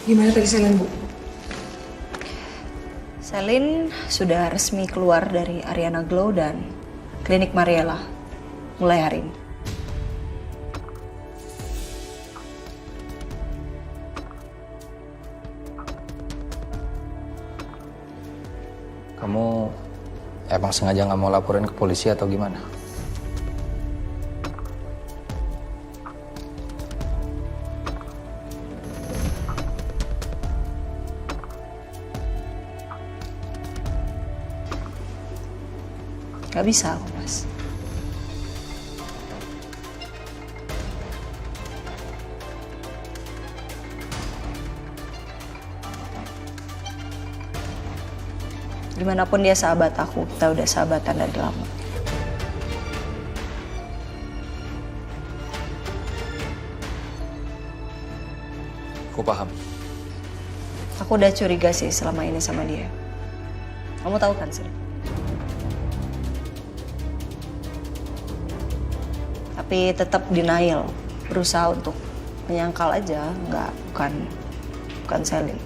Gimana tadi Selin, Bu? Selin sudah resmi keluar dari Ariana Glow dan klinik Mariela mulai hari ini. Kamu emang sengaja nggak mau laporin ke polisi atau gimana? Gak bisa aku, Mas. Dimanapun dia sahabat aku, kita udah sahabatan dari lama. Aku paham. Aku udah curiga sih selama ini sama dia. Kamu tahu kan, Selin? Tapi tetap denial, berusaha untuk menyangkal aja, bukan Selin.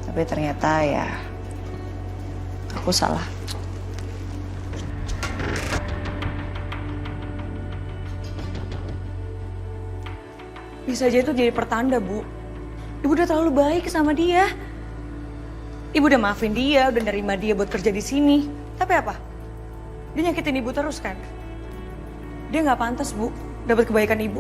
Tapi ternyata ya aku salah. Bisa aja itu jadi pertanda, Bu. Ibu udah terlalu baik sama dia. Ibu udah maafin dia, udah nerima dia buat kerja di sini. Tapi apa? Dia nyakitin ibu terus kan? Dia nggak pantas, Bu, dapat kebaikan ibu.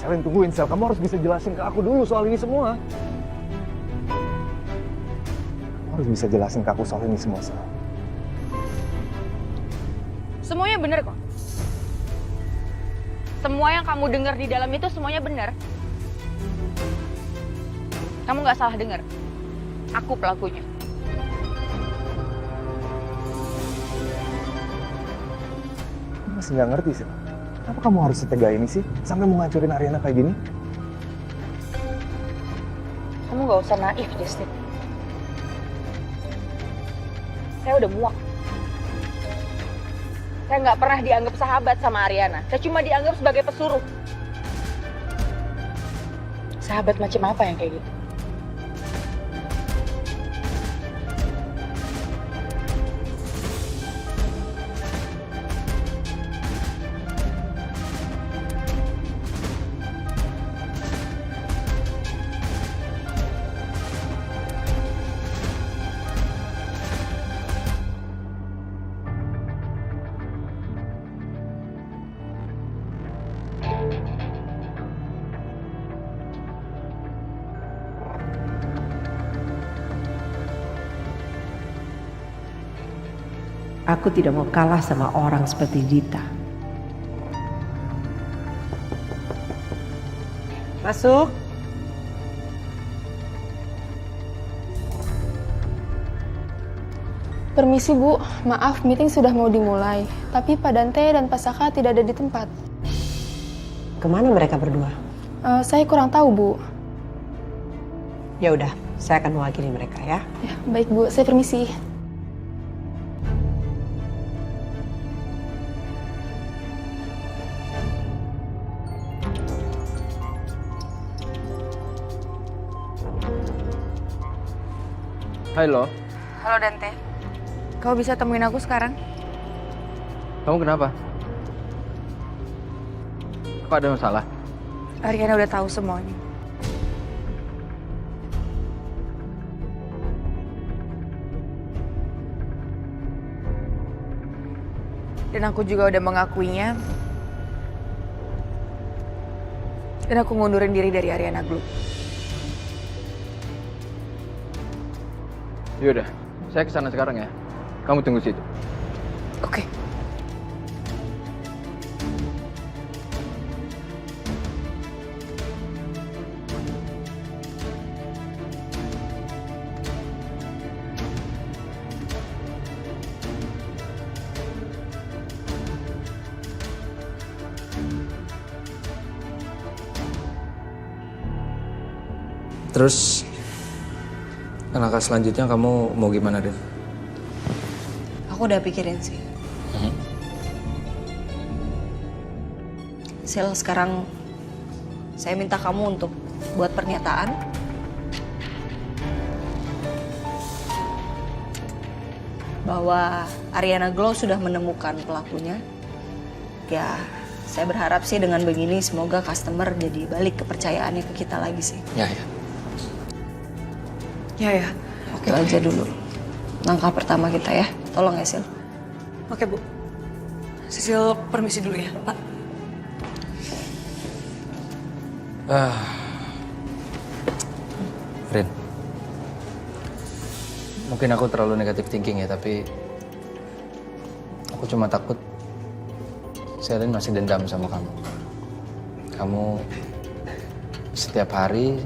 Selin, tungguin Sel. Kamu harus bisa jelasin ke aku dulu soal ini semua. Kamu harus bisa jelasin ke aku soal ini semua, Sel. Semuanya bener kok. Semua yang kamu dengar di dalam itu semuanya benar. Kamu nggak salah dengar. Aku pelakunya. Aku masih nggak ngerti, Sel. Kenapa kamu harus setega ini sih? Sampai mau ngancurin Ariana kayak gini? Kamu nggak usah naif, Justin. Saya udah muak. Saya nggak pernah dianggap sahabat sama Ariana. Saya cuma dianggap sebagai pesuruh. Sahabat macam apa yang kayak gitu? Aku tidak mau kalah sama orang seperti Dita. Masuk. Permisi Bu, maaf meeting sudah mau dimulai. Tapi Pak Dante dan Pak Saka tidak ada di tempat. Kemana mereka berdua? Saya kurang tahu Bu. Ya udah, saya akan mewakili mereka ya. Ya, baik Bu, saya permisi. Halo, Halo Dante. Kau bisa temuin aku sekarang? kamu kenapa? Kok ada masalah? Ariana udah tahu semuanya. Dan aku juga udah mengakuinya. Dan aku ngundurin diri dari Ariana Glow. Yaudah, saya kesana sekarang ya. Kamu tunggu situ. Oke. Terus langkah selanjutnya kamu mau gimana, Rin? Aku udah pikirin sih. Sil, sekarang saya minta kamu untuk buat pernyataan. Bahwa Ariana Glow sudah menemukan pelakunya. Ya, saya berharap sih dengan begini semoga customer jadi balik kepercayaannya ke kita lagi sih. Ya. Ya. Oke aja dulu. Langkah pertama kita ya. Tolong ya, Sil. Oke, Bu. Sisil permisi dulu ya, Pak. Rin. Mungkin aku terlalu negatif thinking ya, tapi aku cuma takut Selin masih dendam sama kamu. Kamu setiap hari,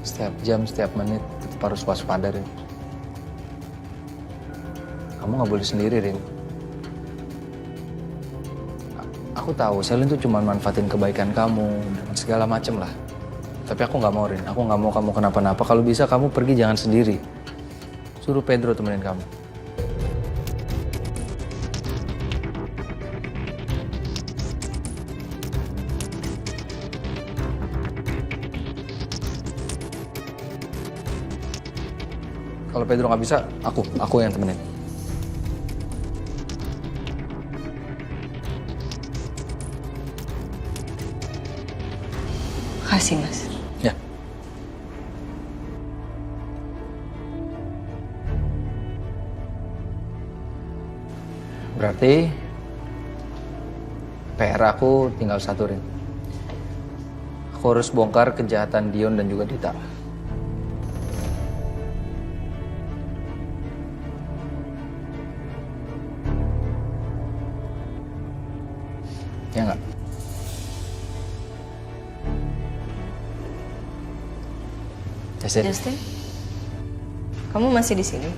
setiap jam, setiap menit tetap harus waspada, Rin. Kamu nggak boleh sendiri, Rin. Aku tahu Selin tuh cuma manfaatin kebaikan kamu dan segala macem lah. Tapi aku nggak mau, Rin. Aku nggak mau kamu kenapa-napa. Kalau bisa kamu pergi jangan sendiri. Suruh Pedro temenin kamu. Kalau Pedro nggak bisa, aku yang temenin. Makasih, Mas. Ya. Berarti PR aku tinggal satu, Rin. Aku harus bongkar kejahatan Dion dan juga Dita. Ya nggak? Justin, kamu masih di sini?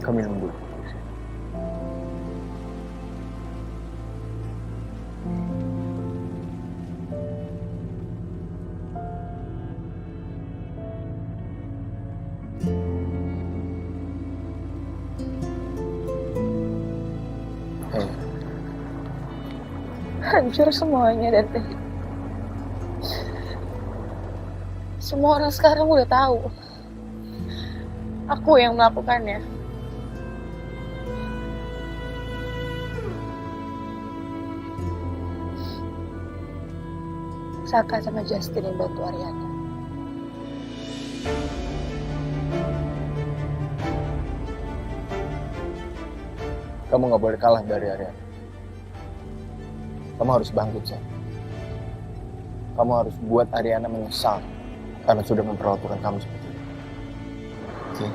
Kami minum dulu. Hancur semuanya, Dante. Semua orang sekarang udah tahu. Aku yang melakukannya. Saka sama Justin yang bantu Ariana. Kamu nggak boleh kalah dari Ariana. Kamu harus bangkit, Sam. Kamu harus buat Ariana menyesal karena sudah memperlakukan kamu seperti itu. Oke?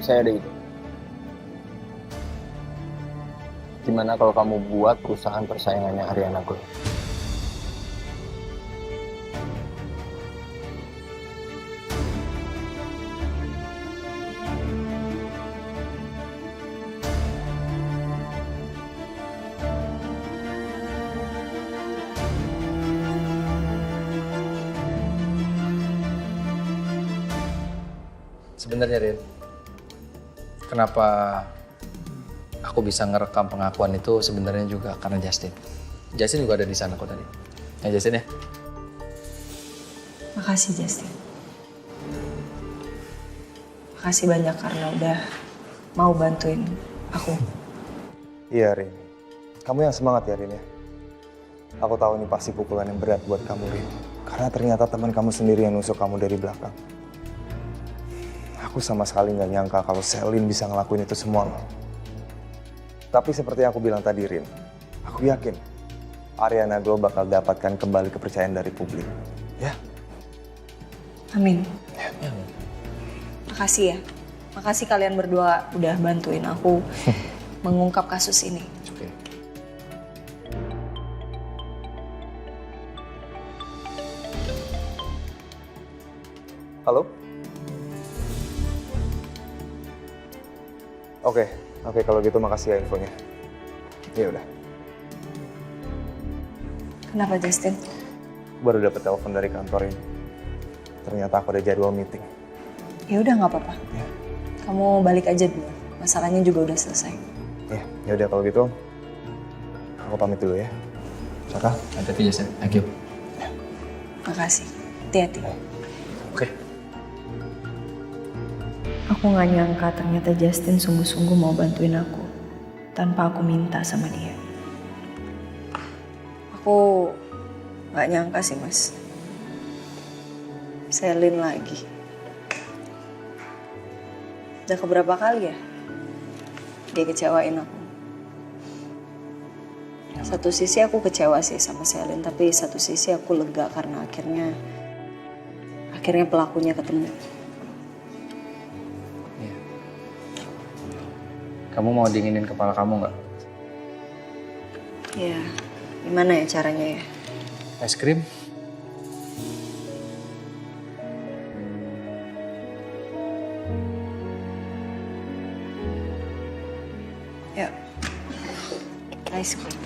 Saya ada ide. Gimana kalau kamu buat perusahaan persaingannya Ariana Glow? Sebenarnya, Rin, kenapa aku bisa ngerekam pengakuan itu sebenarnya juga karena Justin. Justin juga ada di sana kok tadi. Ya Justin ya. Makasih Justin. Makasih banyak karena udah mau bantuin aku. Iya Rin, kamu yang semangat ya Rin ya. Aku tahu ini pasti pukulan yang berat buat kamu Rin. Karena ternyata teman kamu sendiri yang nusuk kamu dari belakang. Aku sama sekali nggak nyangka kalau Selin bisa ngelakuin itu semua loh. Tapi seperti yang aku bilang tadi Rin, aku yakin Ariana Glow bakal dapatkan kembali kepercayaan dari publik. Ya? Amin. Makasih ya. Makasih kalian berdua udah bantuin aku mengungkap kasus ini. Oke. Halo? Oke, kalau gitu makasih ya infonya. Ya udah. Kenapa Justin? Baru dapat telepon dari kantor ini. Ternyata aku ada jadwal meeting. Ya udah nggak apa-apa. Ya. Kamu balik aja dulu. Masalahnya juga udah selesai. Ya udah kalau gitu. Aku pamit dulu ya. Saka? Hati-hati Justin. Thank you. Makasih. Hati-hati. Oke. Aku nggak nyangka ternyata Justin sungguh-sungguh mau bantuin aku tanpa aku minta sama dia. Aku nggak nyangka sih mas. Selin lagi. Udah keberapa kali ya dia kecewain aku. Satu sisi aku kecewa sih sama Selin, tapi satu sisi aku lega karena akhirnya pelakunya ketemu. Kamu mau dinginin kepala kamu nggak? Ya, gimana ya caranya ya? Es krim? Ya, ice cream.